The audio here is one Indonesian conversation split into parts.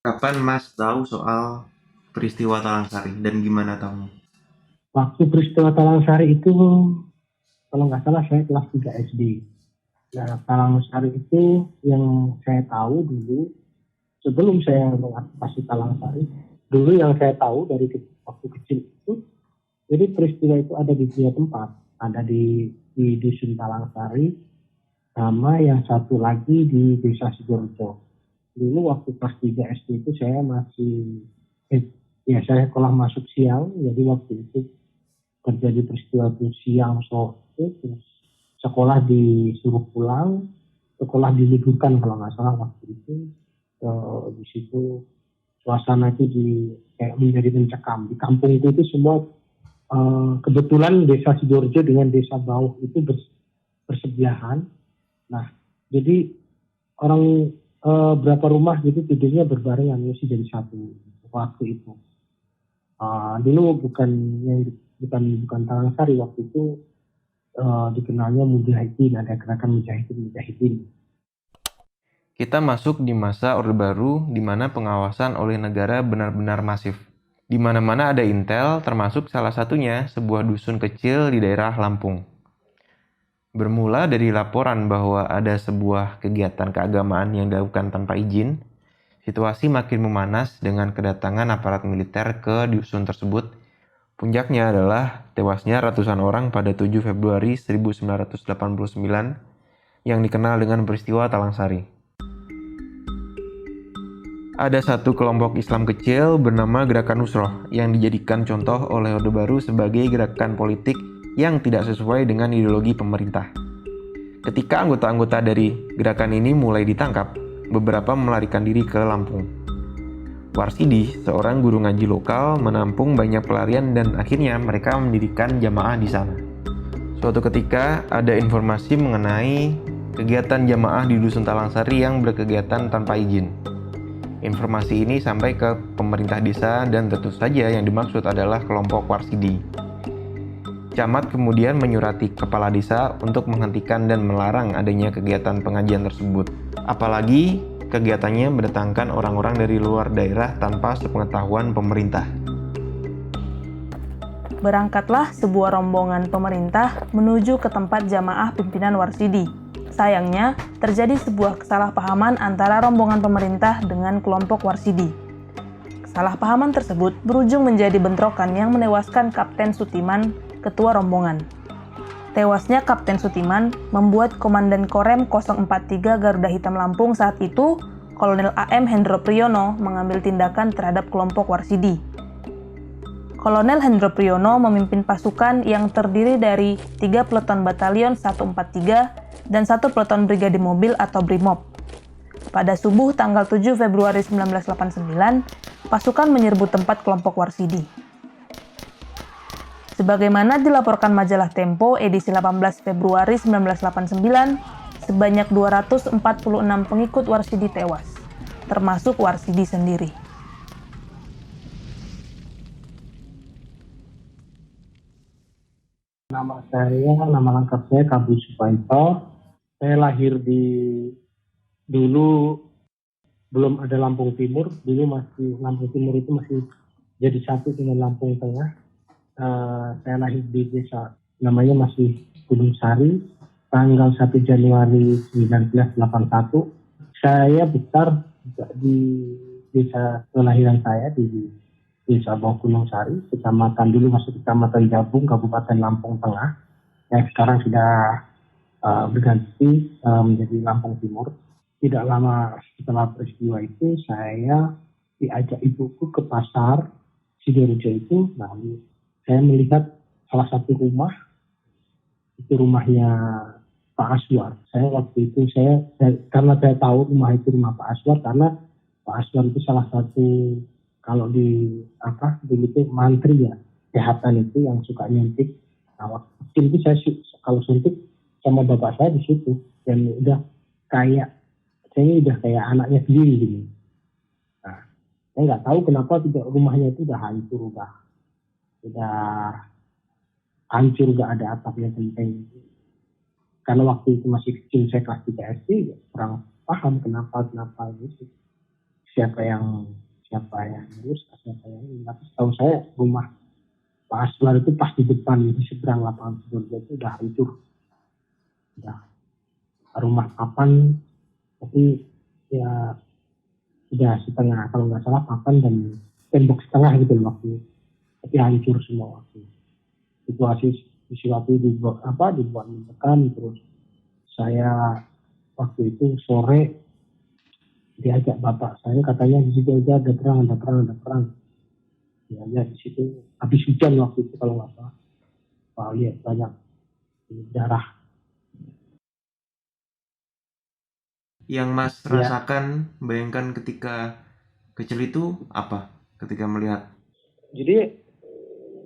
Kapan Mas tahu soal peristiwa Talang Sari dan gimana tahunya? Waktu peristiwa Talang Sari itu, kalau nggak salah saya kelas 3 SD. Nah, Talang Sari itu yang saya tahu dulu, sebelum saya mengatasi Talang Sari, dulu yang saya tahu dari waktu kecil itu, jadi peristiwa itu ada di dua tempat. Ada di Dusun Talang Sari, sama yang satu lagi di Desa Sidoarjo. Dulu waktu kelas 3 SD itu saya masih, saya sekolah masuk siang, jadi waktu itu terjadi peristiwa itu siang sore, terus sekolah disuruh pulang, sekolah diliburkan kalau nggak salah waktu itu. Di situ suasana itu kayak menjadi mencekam di kampung itu semua. Kebetulan desa Sidoarjo dengan desa Bauh itu bersebelahan. Nah, jadi orang, berapa rumah gitu tidurnya berbarengan mesti jadi satu waktu itu. Dulu bukan yang bukan bukan Talang Sari waktu itu, dikenalnya Mujahidin, ada gerakan Mujahidin. Kita masuk di masa Orde Baru di mana pengawasan oleh negara benar-benar masif. Di mana-mana ada intel, termasuk salah satunya sebuah dusun kecil di daerah Lampung. Bermula dari laporan bahwa ada sebuah kegiatan keagamaan yang dilakukan tanpa izin, situasi makin memanas dengan kedatangan aparat militer ke dusun tersebut. Puncaknya adalah tewasnya ratusan orang pada 7 Februari 1989 yang dikenal dengan peristiwa Talang Sari. Ada satu kelompok Islam kecil bernama Gerakan Nusroh yang dijadikan contoh oleh Orde Baru sebagai gerakan politik yang tidak sesuai dengan ideologi pemerintah. Ketika anggota-anggota dari gerakan ini mulai ditangkap, beberapa melarikan diri ke Lampung. Warsidi, seorang guru ngaji lokal, menampung banyak pelarian dan akhirnya mereka mendirikan jamaah di sana. Suatu ketika ada informasi mengenai kegiatan jamaah di Dusun Talangsari yang berkegiatan tanpa izin. Informasi ini sampai ke pemerintah desa dan tentu saja yang dimaksud adalah kelompok Warsidi. Camat kemudian menyurati kepala desa untuk menghentikan dan melarang adanya kegiatan pengajian tersebut. Apalagi kegiatannya mendatangkan orang-orang dari luar daerah tanpa sepengetahuan pemerintah. Berangkatlah sebuah rombongan pemerintah menuju ke tempat jamaah pimpinan Warsidi. Sayangnya, terjadi sebuah kesalahpahaman antara rombongan pemerintah dengan kelompok Warsidi. Kesalahpahaman tersebut berujung menjadi bentrokan yang menewaskan Kapten Sutiman, ketua rombongan. Tewasnya Kapten Sutiman membuat Komandan Korem 043 Garuda Hitam Lampung saat itu, Kolonel AM Hendro Priyono, mengambil tindakan terhadap kelompok Warsidi. Kolonel Hendro Priyono memimpin pasukan yang terdiri dari 3 peleton batalion 143 dan 1 peleton brigade mobil atau BRIMOB. Pada subuh tanggal 7 Februari 1989, pasukan menyerbu tempat kelompok Warsidi. Sebagaimana dilaporkan majalah Tempo edisi 18 Februari 1989, sebanyak 246 pengikut Warsidi tewas, termasuk Warsidi sendiri. Nama lengkap saya Kabus Supaito. Saya lahir dulu belum ada Lampung Timur. Dulu masih Lampung Timur itu masih jadi satu dengan Lampung Tengah. Saya lahir di desa namanya masih Gunung Sari, tanggal 1 Januari 1981. Saya besar di desa kelahiran saya di Desa Bawah Gunung Sari, kecamatan dulu masih kecamatan Jabung, Kabupaten Lampung Tengah, yang sekarang sudah berganti menjadi Lampung Timur. Tidak lama setelah peristiwa itu, saya diajak ibuku ke pasar Sidoarjo itu. Lalu saya melihat salah satu rumah, itu rumahnya Pak Aswar. Saya waktu itu karena saya tahu rumah itu rumah Pak Aswar karena Pak Aswar itu salah satu, kalau di dulu itu mantri ya, kesehatan itu yang suka nyuntik. Nah, waktu kecil itu saya kalau suntik sama bapak saya di situ, dan udah kayak kayak anaknya sendiri gitu. Nah, saya nggak tahu kenapa tidak, rumahnya itu udah hancur, udah hancur, nggak ada atapnya genteng. Karena waktu itu masih kecil, saya kelas 3 SD, kurang paham kenapa gitu. siapa yang ngurus, siapa yang ini. Tapi setahu saya rumah Pak Aswar itu pas di depan di seberang lapangan Sidoarjo itu udah hancur, udah rumah papan, tapi ya udah setengah, kalau nggak salah papan dan tembok setengah gitu loh waktu, tapi hancur semua waktu. Situasi dibuat menekan. Terus saya waktu itu sore diajak bapak saya, katanya di situ aja ada perang. Ya di situ habis hujan waktu itu kalau nggak salah. Pak lihat banyak darah. Yang Mas Ya, rasakan, bayangkan ketika kecil itu apa? Ketika melihat. jadi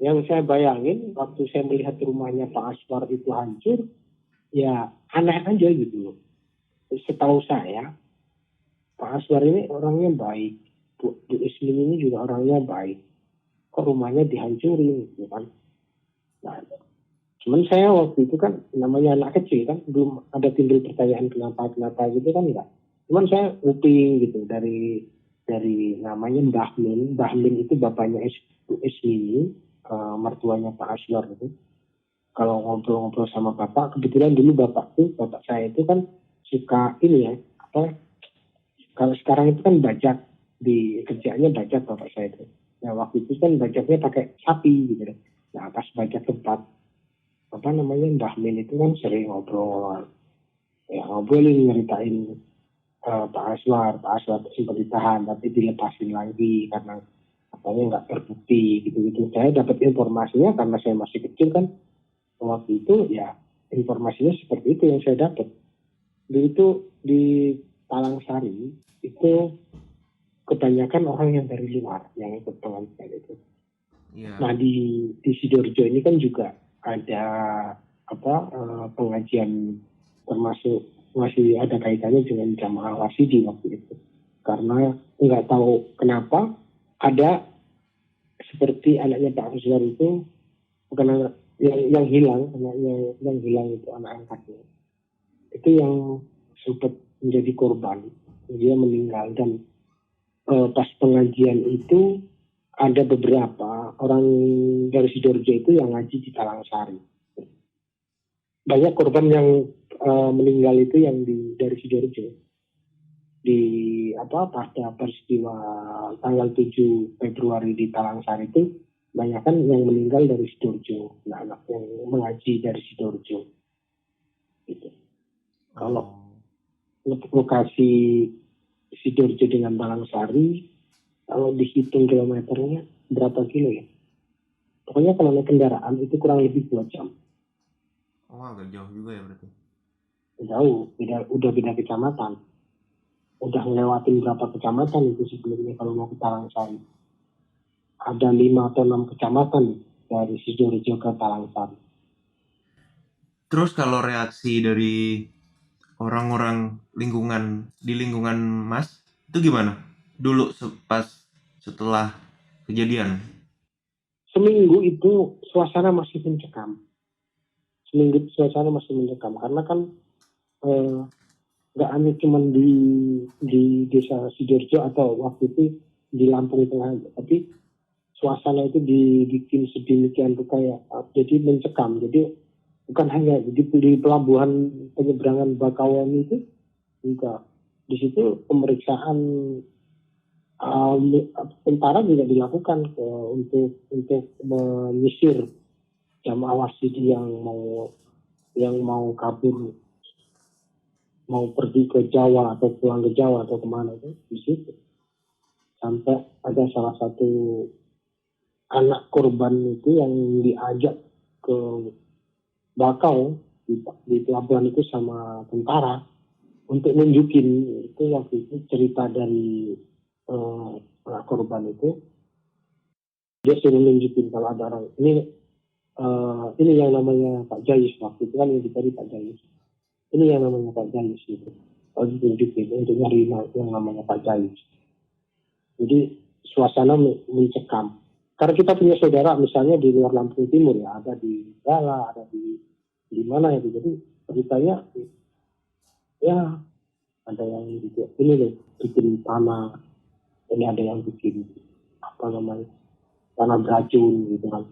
yang saya bayangin waktu saya melihat rumahnya Pak Aswar itu hancur, ya aneh aja gitu loh. Setahu saya Pak Aswar ini orangnya baik, Bu Ismin ini juga orangnya baik. Kok rumahnya dihancurin gitu kan? Nah, cuman saya waktu itu kan namanya anak kecil kan, belum ada timbul pertanyaan kenapa gitu kan enggak. Cuman saya uping gitu dari namanya Mbah Min itu bapaknya Bu Ismin, mertuanya Pak Aswar itu. Kalau ngobrol-ngobrol sama bapak, kebetulan dulu bapak saya itu kan suka ini ya, kalau sekarang itu kan bajak, di kerjaannya bajak bapak saya itu. Nah waktu itu kan bajaknya pakai sapi gitu. Nah pas bajak tempat Mbah Min itu kan sering ngobrol, ya ngobrolin nyeritain Pak Aswar sempat ditahan tapi dilepasin lagi karena katanya nggak terbukti gitu. Saya dapat informasinya karena saya masih kecil kan waktu itu, ya informasinya seperti itu yang saya dapat. Itu di Talangsari itu kebanyakan orang yang dari luar yang ikut pengajian itu. Iya. Nah di Sidoarjo ini kan juga ada pengajian, termasuk masih ada kaitannya dengan jamaah Warsidi waktu itu. Karena nggak tahu kenapa ada seperti anaknya Pak Aswar itu, bukan anak yang hilang, anaknya yang hilang itu anak angkatnya. Itu yang sempat menjadi korban, dia meninggal. Dan pas pengajian itu ada beberapa orang dari Sidoarjo itu yang ngaji di Talangsari. Banyak korban yang meninggal itu yang dari Sidoarjo. Pada peristiwa tanggal 7 Februari di Talangsari itu banyak kan yang meninggal dari Sidoarjo, anak-anak yang mengaji dari Sidoarjo. Gitu. Kalau lokasi Sidoarjo dengan Talangsari, kalau dihitung kilometernya berapa kilo ya? Pokoknya kalau naik kendaraan itu kurang lebih 2 jam. Oh, agak jauh juga ya berarti. Jauh, udah beda kecamatan. Udah ngelewatin berapa kecamatan itu sebelumnya kalau mau ke Talangsari. Ada 5 atau 6 kecamatan dari Sidoarjo ke Talangsari. Terus kalau reaksi dari orang-orang di lingkungan Mas itu gimana? Dulu setelah kejadian. Seminggu itu suasana masih mencekam. Karena kan nggak hanya cuma di desa Sidoarjo atau waktu itu di Lampung Tengah, tapi suasana itu dibikin sedemikian rupa ya, jadi mencekam. Jadi bukan hanya di pelabuhan penyeberangan Bakauheni itu juga, di situ pemeriksaan tentara juga dilakukan untuk menyisir jamaah Warsidi yang mau kabur, mau pergi ke Jawa atau pulang ke Jawa atau kemana itu di situ. Sampai ada salah satu anak korban itu yang diajak ke Bakau di pelabuhan itu sama tentara untuk nunjukin itu. Waktu itu cerita dari anak korban itu, dia suruh nunjukin kalau ada orang ini yang namanya Pak Jayus, waktu itu kan yang dicari Pak Jayus. Ini yang namanya Pak Jayus gitu. Kalau ditunjukin untuk nyari yang namanya Pak Jayus. Jadi suasana mencekam. Karena kita punya saudara misalnya di luar Lampung Timur ya, ada di Gala, ada di mana itu. Jadi ceritanya ya ada yang bikin tanah, ini ada yang bikin apa namanya tanah beracun gitu kan.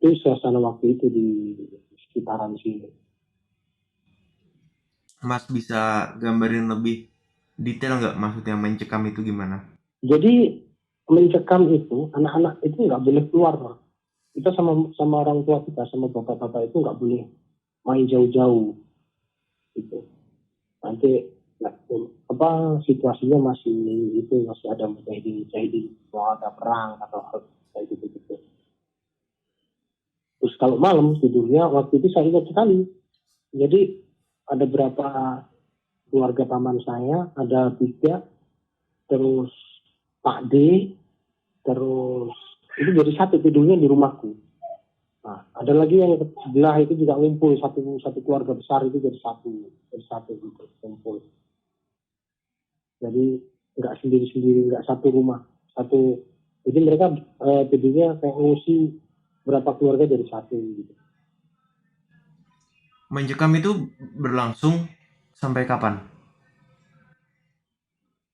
Itu suasana waktu itu di sekitaran sini. Mas bisa gambarin lebih detail nggak maksudnya mencekam itu gimana? Jadi mencekam itu anak-anak itu nggak boleh keluar. Kita sama orang tua kita, sama bapak-bapak itu nggak boleh main jauh-jauh gitu. Nanti situasinya masih ada mujahidin mau ada perang atau hal kayak gitu. Terus kalau malam tidurnya waktu itu saya ingat sekali. Jadi ada berapa keluarga paman saya, ada 3, terus Pak D, terus itu jadi satu tidurnya di rumahku. Nah, ada lagi yang sebelah itu juga ngumpul satu keluarga besar itu jadi satu gitu ngumpul. Jadi nggak sendiri, nggak satu rumah, satu. Jadi mereka tidurnya kayak ngungsi berapa keluarga jadi satu gitu. Mencekam itu berlangsung sampai kapan?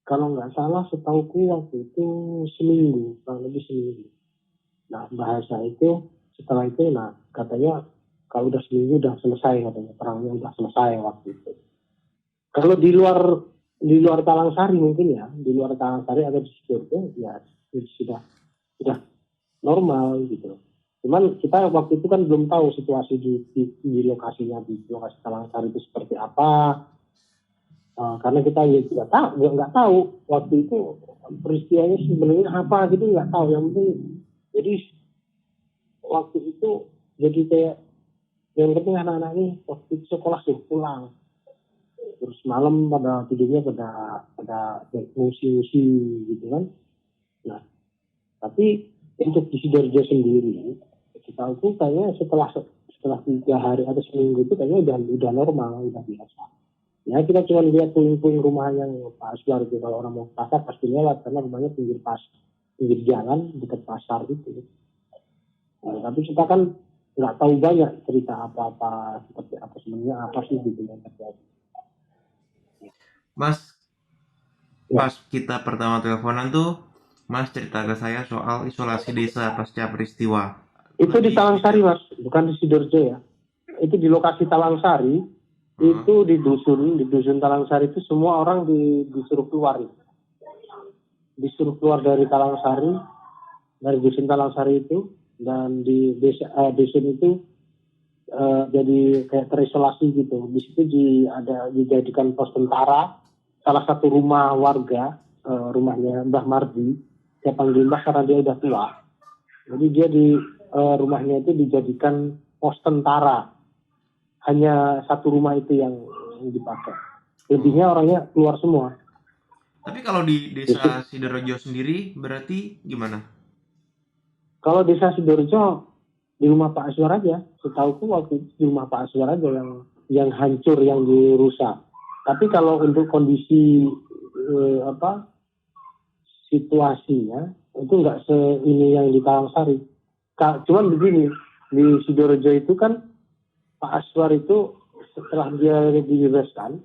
Kalau nggak salah setauku waktu itu seminggu, kurang lebih seminggu. Nah bahasa itu setelah itu, nah katanya kalau udah seminggu udah selesai, katanya perangnya udah selesai waktu itu. Kalau di luar Talangsari mungkin ya, di luar Talangsari atau di Sidoarjo ya sudah normal gitu. Cuman kita waktu itu kan belum tahu situasi di lokasinya, di lokasi Talangsari itu seperti apa. Karena kita ya nggak tahu waktu itu peristiwanya sebenarnya apa gitu, nggak tahu. Yang penting jadi waktu itu jadi kayak yang penting anak-anak ini waktu itu sekolah sudah pulang, terus malam pada tidurnya pada ngungsi gitu kan. Nah tapi untuk di Sidoarjo sendiri kita itu kayaknya setelah 3 hari atau seminggu itu kayaknya udah normal, udah biasa. Ya kita cuma lihat puing-puing rumah yang Pak Aswar gitu. Kalau orang mau pasar pasti lewat karena rumahnya pinggir jalan dekat pasar itu. Nah, tapi kita kan nggak tahu banyak cerita apa-apa seperti apa sebenarnya apa sih gitu yang terjadi. Mas, Ya. pas kita pertama teleponan tuh Mas cerita ke saya soal isolasi desa pasca peristiwa. Itu di Talangsari Mas, bukan di Sidoarjo ya. Itu di lokasi Talangsari. Itu di dusun Talangsari itu semua orang disuruh keluar. Disuruh keluar dari Talangsari, dari dusun Talangsari itu, dan di dusun itu jadi kayak terisolasi gitu. Di situ dijadikan pos tentara. Salah satu rumah warga, rumahnya Mbah Mardi, saya panggil Mbah karena dia udah tua. Jadi dia di rumahnya itu dijadikan pos tentara. Hanya satu rumah itu yang dipakai. Lebihnya orangnya keluar semua. Tapi kalau di desa Sidoarjo sendiri berarti gimana? Kalau desa Sidoarjo di rumah Pak Aswar aja. Setauku waktu itu di rumah Pak Aswar aja yang hancur, yang dirusak. Tapi kalau untuk kondisi situasinya itu nggak ini yang di Talangsari. Cuman begini, di Sidoarjo itu kan Pak Aswar itu setelah dia dibebaskan,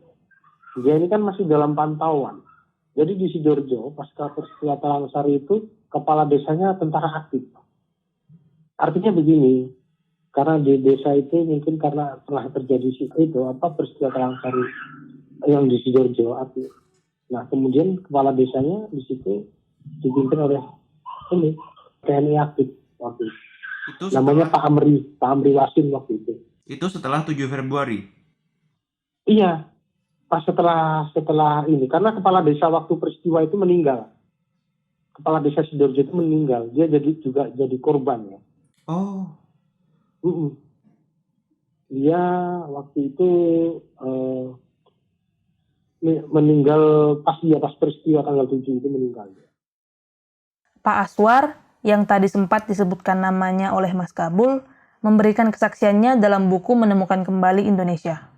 dia ini kan masih dalam pantauan. Jadi di Sidoarjo, pasca peristiwa Talangsari itu, kepala desanya tentara aktif. Artinya begini, karena di desa itu mungkin karena telah terjadi peristiwa Talangsari yang di Sidoarjo aktif. Nah kemudian kepala desanya di situ dipimpin oleh TNI aktif waktu itu. Namanya Pak Amri Wasin waktu itu. Itu setelah 7 Februari? Iya, pas setelah ini. Karena kepala desa waktu peristiwa itu meninggal. Kepala desa Sidoarjo itu meninggal. Dia jadi korban ya. Oh. Dia waktu itu meninggal pas peristiwa tanggal 7 itu meninggal. Pak Aswar, yang tadi sempat disebutkan namanya oleh Mas Kabul, memberikan kesaksiannya dalam buku Menemukan Kembali Indonesia.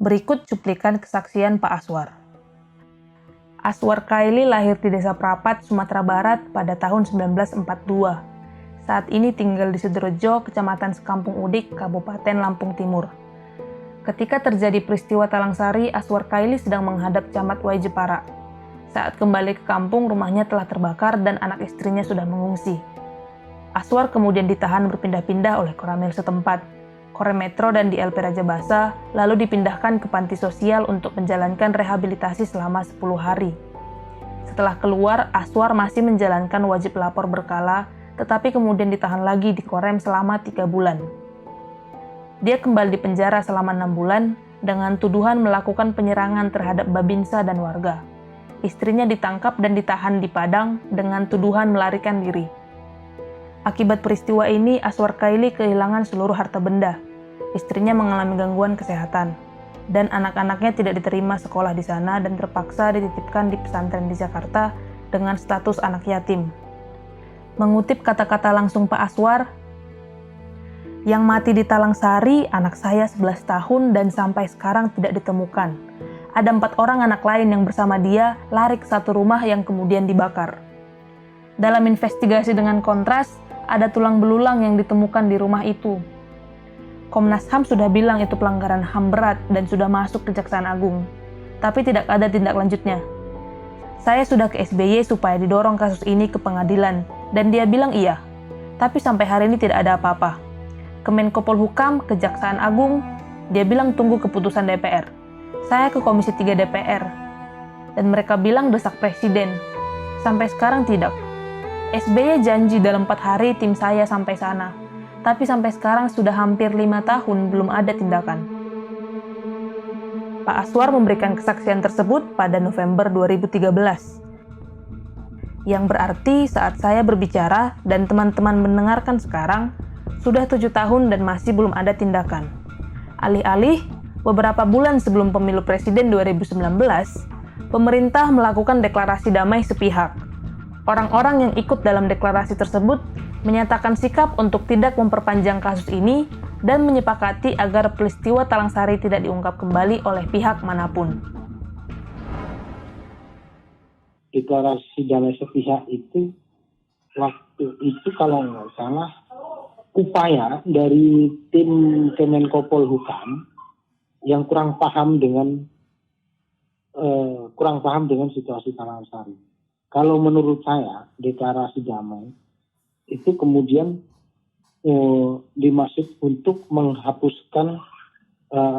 Berikut cuplikan kesaksian Pak Aswar. Aswar Kaili lahir di Desa Prapat, Sumatera Barat pada tahun 1942. Saat ini tinggal di Sidoarjo, Kecamatan Sekampung Udik, Kabupaten Lampung Timur. Ketika terjadi peristiwa Talangsari, Aswar Kaili sedang menghadap Camat Wae Jepara. Saat kembali ke kampung, rumahnya telah terbakar dan anak istrinya sudah mengungsi. Aswar kemudian ditahan berpindah-pindah oleh Koramil setempat, Korem Metro dan di LP Raja Basa, lalu dipindahkan ke panti sosial untuk menjalankan rehabilitasi selama 10 hari. Setelah keluar, Aswar masih menjalankan wajib lapor berkala, tetapi kemudian ditahan lagi di Korem selama 3 bulan. Dia kembali di penjara selama 6 bulan dengan tuduhan melakukan penyerangan terhadap Babinsa dan warga. Istrinya ditangkap dan ditahan di Padang dengan tuduhan melarikan diri. Akibat peristiwa ini, Aswar Kaili kehilangan seluruh harta benda. Istrinya mengalami gangguan kesehatan, dan anak-anaknya tidak diterima sekolah di sana dan terpaksa dititipkan di pesantren di Jakarta dengan status anak yatim. Mengutip kata-kata langsung Pak Aswar, "Yang mati di Talang Sari, anak saya 11 tahun dan sampai sekarang tidak ditemukan. Ada 4 orang anak lain yang bersama dia lari ke satu rumah yang kemudian dibakar. Dalam investigasi dengan Kontras, ada tulang belulang yang ditemukan di rumah itu. Komnas HAM sudah bilang itu pelanggaran HAM berat dan sudah masuk Kejaksaan Agung, tapi tidak ada tindak lanjutnya. Saya sudah ke SBY supaya didorong kasus ini ke pengadilan, dan dia bilang iya, tapi sampai hari ini tidak ada apa-apa. Ke Menko Polhukam, Kejaksaan Agung, dia bilang tunggu keputusan DPR. Saya ke Komisi 3 DPR, dan mereka bilang desak Presiden. Sampai sekarang tidak. SBY janji dalam 4 hari tim saya sampai sana, tapi sampai sekarang sudah hampir 5 tahun belum ada tindakan." Pak Aswar memberikan kesaksian tersebut pada November 2013. Yang berarti saat saya berbicara dan teman-teman mendengarkan sekarang, sudah 7 tahun dan masih belum ada tindakan. Alih-alih, beberapa bulan sebelum pemilu presiden 2019, pemerintah melakukan deklarasi damai sepihak. Orang-orang yang ikut dalam deklarasi tersebut menyatakan sikap untuk tidak memperpanjang kasus ini dan menyepakati agar peristiwa Talang Sari tidak diungkap kembali oleh pihak manapun. Deklarasi damai sepihak itu waktu itu kalau nggak salah upaya dari tim Kemenko Polhukam yang kurang paham dengan situasi Talang Sari. Kalau menurut saya deklarasi damai itu kemudian dimaksud untuk menghapuskan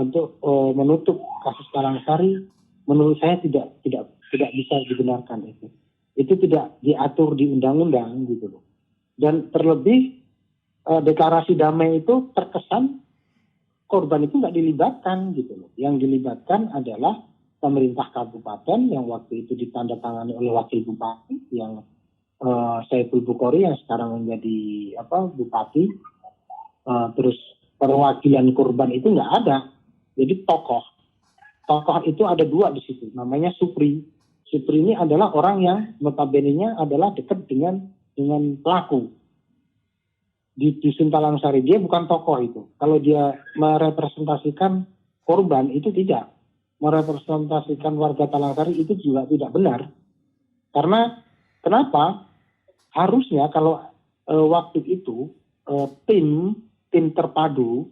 untuk menutup kasus Talang Sari. Menurut saya tidak bisa dibenarkan itu. Itu tidak diatur di undang-undang gitu loh. Dan terlebih deklarasi damai itu terkesan korban itu nggak dilibatkan gitu loh. Yang dilibatkan adalah pemerintah kabupaten yang waktu itu ditandatangani oleh wakil bupati yang Saiful Bukhari yang sekarang menjadi bupati. Terus perwakilan korban itu nggak ada. Jadi tokoh itu ada 2 di situ. Namanya Supri. Supri ini adalah orang yang notabene-nya adalah dekat dengan pelaku di Dusun Talang Sari. Dia bukan tokoh itu. Kalau dia merepresentasikan korban itu tidak. Merepresentasikan warga Talang Sari itu juga tidak benar. Karena kenapa? Harusnya kalau waktu itu tim terpadu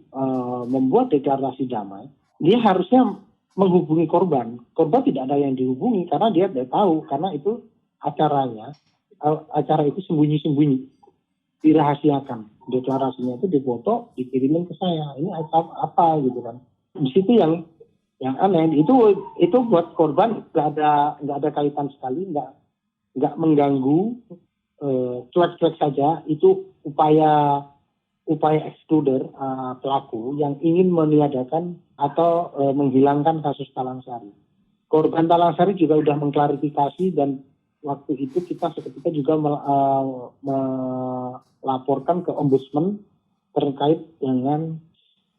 membuat deklarasi damai, dia harusnya menghubungi korban. Korban tidak ada yang dihubungi karena dia tidak tahu, karena itu acara itu sembunyi-sembunyi, dirahasiakan. Deklarasinya itu difoto, dikirimin ke saya. Ini apa gitu kan? Di situ yang aneh itu buat korban nggak ada kaitan sekali, nggak mengganggu, cuek-cuek saja. Itu upaya ekskluder pelaku yang ingin meniadakan atau menghilangkan kasus Talang Sari. Korban Talang Sari juga sudah mengklarifikasi dan waktu itu kita seketika juga melaporkan ke Ombudsman terkait dengan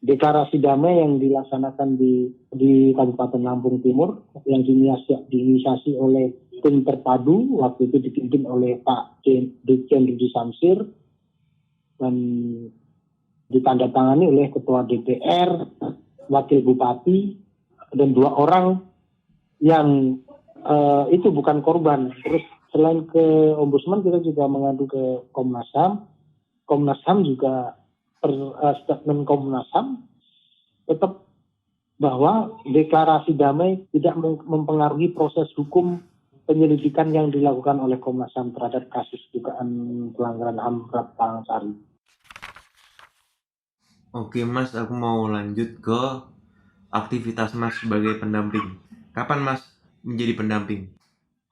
deklarasi damai yang dilaksanakan di Kabupaten Lampung Timur yang diinisiasi oleh tim terpadu, waktu itu dipimpin oleh Pak Dirjen Rudi Samsir dan ditandatangani oleh Ketua DPR, Wakil Bupati, dan 2 orang yang itu bukan korban. Terus selain ke Ombudsman, kita juga mengadu ke Komnas HAM. Komnas HAM juga statement Komnas HAM tetap bahwa deklarasi damai tidak mempengaruhi proses hukum penyelidikan yang dilakukan oleh Komnas HAM terhadap kasus dugaan pelanggaran HAM berat Talang Sari. Oke Mas, aku mau lanjut ke aktivitas Mas sebagai pendamping. Kapan Mas menjadi pendamping?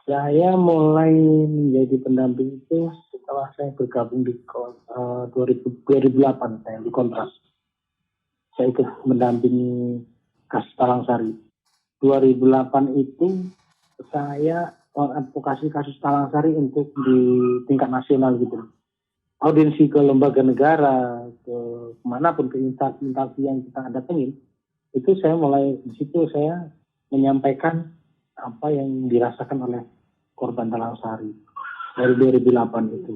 Saya mulai menjadi pendamping itu setelah saya bergabung di 2008 saya di Kontras. Saya ikut mendampingi kasus Talang Sari. 2008 itu saya mengadvokasi kasus Talang Sari untuk di tingkat nasional gitu. Audiensi ke lembaga negara, ke manapun, ke instansi yang kita datengin, itu saya mulai di situ saya menyampaikan apa yang dirasakan oleh korban Talang Sari dari 2008 itu.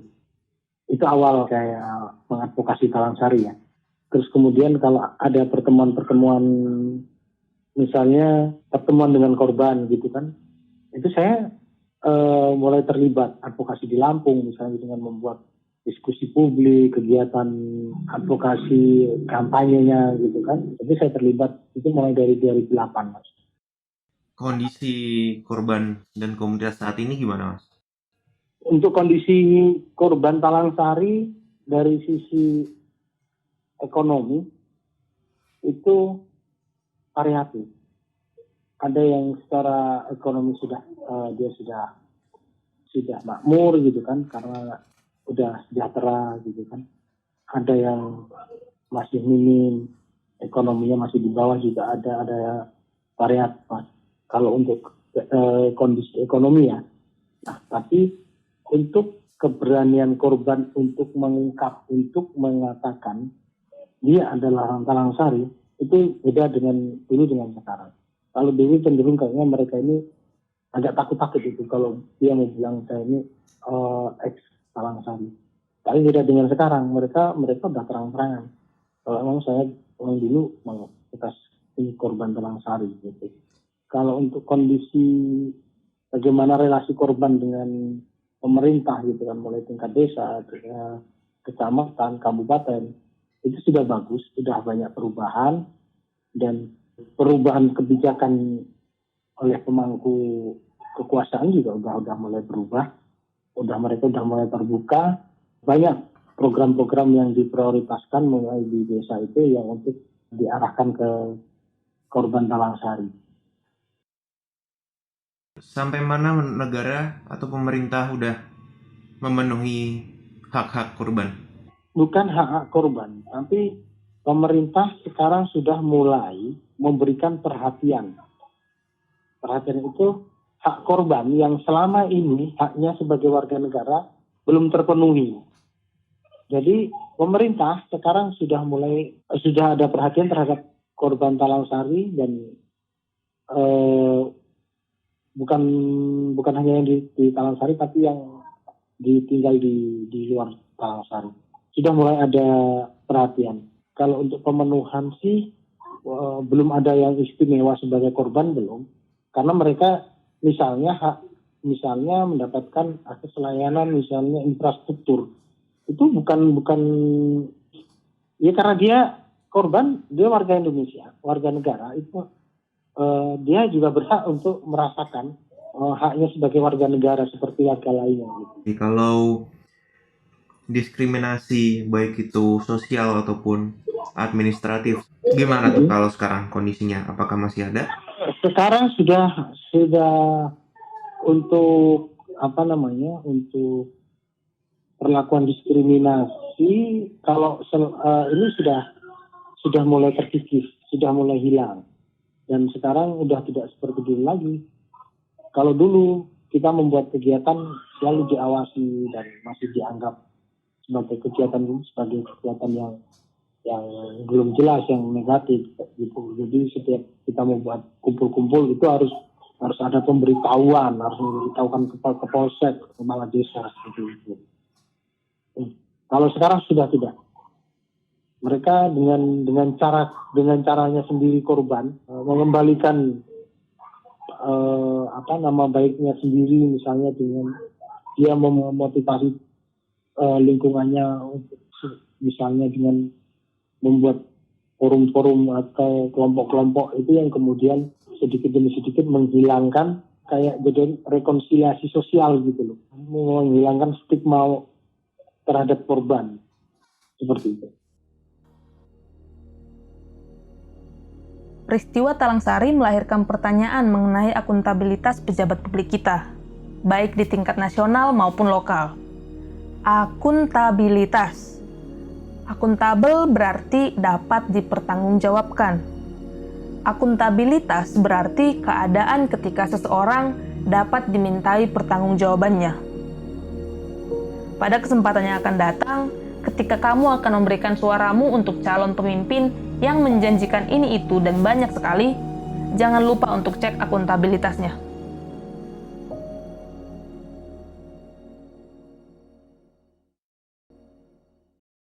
Itu awal saya mengadvokasi Talang Sari ya. Terus kemudian kalau ada pertemuan-pertemuan, misalnya pertemuan dengan korban gitu kan, itu saya mulai terlibat advokasi di Lampung, misalnya dengan membuat diskusi publik, kegiatan advokasi, kampanyenya gitu kan. Jadi saya terlibat itu mulai dari 2008 Mas. Kondisi korban dan komunitas saat ini gimana Mas? Untuk kondisi korban Talang Sari dari sisi ekonomi itu variatif. Ada yang secara ekonomi dia sudah makmur gitu kan, karena udah sejahtera gitu kan. Ada yang masih minim, ekonominya masih di bawah juga ada variatif Mas. Kalau untuk kondisi ekonomi ya. Nah, tapi untuk keberanian korban untuk mengungkap, untuk mengatakan dia adalah orang Talang Sari, itu beda dengan dulu dengan sekarang. Kalau dulu cenderung kayaknya mereka ini agak takut-takut itu kalau dia mau bilang saya ini ex Talang Sari. Tapi beda dengan sekarang, mereka udah terang-terangan. Kalau memang saya dulu bekas ini korban Talang Sari gitu. Kalau untuk kondisi bagaimana relasi korban dengan pemerintah gitu kan, mulai tingkat desa, kecamatan, kabupaten, itu sudah bagus, sudah banyak perubahan, dan perubahan kebijakan oleh pemangku kekuasaan juga udah mulai berubah, mereka udah mulai terbuka, banyak program-program yang diprioritaskan mulai di desa itu yang untuk diarahkan ke korban Talang Sari. Sampai mana negara atau pemerintah udah memenuhi hak-hak korban? Bukan hak-hak korban, tapi pemerintah sekarang sudah mulai memberikan perhatian. Perhatian itu hak korban yang selama ini haknya sebagai warga negara belum terpenuhi. Jadi pemerintah sekarang sudah ada perhatian terhadap korban Talang Sari, dan bukan hanya yang di Talang Sari, tapi yang tinggal di luar Talang Sari. Sudah mulai ada perhatian. Kalau untuk pemenuhan sih belum ada yang istimewa sebagai korban, belum. Karena mereka misalnya mendapatkan akses layanan, misalnya infrastruktur. Itu bukan ya karena dia korban, dia warga Indonesia, warga negara, itu dia juga berhak untuk merasakan haknya sebagai warga negara seperti warga lainnya gitu. Jadi kalau diskriminasi baik itu sosial ataupun administratif, gimana tuh kalau sekarang kondisinya? Apakah masih ada? Sekarang sudah untuk untuk perlakuan diskriminasi, kalau ini sudah mulai terkikis, sudah mulai hilang, dan sekarang udah tidak seperti dulu lagi. Kalau dulu kita membuat kegiatan selalu diawasi dan masih dianggap sebagai kegiatan yang belum jelas, yang negatif gitu. Jadi setiap kita membuat kumpul-kumpul itu harus ada pemberitahuan, harus memberitahukan ke polsek, kepala desa seperti itu. Kalau sekarang sudah tidak. Mereka dengan caranya sendiri korban mengembalikan nama baiknya sendiri, misalnya dengan dia memotivasi lingkungannya, misalnya dengan membuat forum-forum atau kelompok-kelompok itu yang kemudian sedikit demi sedikit menghilangkan kayak jadi rekonsiliasi sosial gitu loh, menghilangkan stigma terhadap korban seperti itu. Peristiwa Talang Sari melahirkan pertanyaan mengenai akuntabilitas pejabat publik kita, baik di tingkat nasional maupun lokal. Akuntabilitas. Akuntabel berarti dapat dipertanggungjawabkan. Akuntabilitas berarti keadaan ketika seseorang dapat dimintai pertanggungjawabannya. Pada kesempatan yang akan datang, ketika kamu akan memberikan suaramu untuk calon pemimpin yang menjanjikan ini itu dan banyak sekali, jangan lupa untuk cek akuntabilitasnya.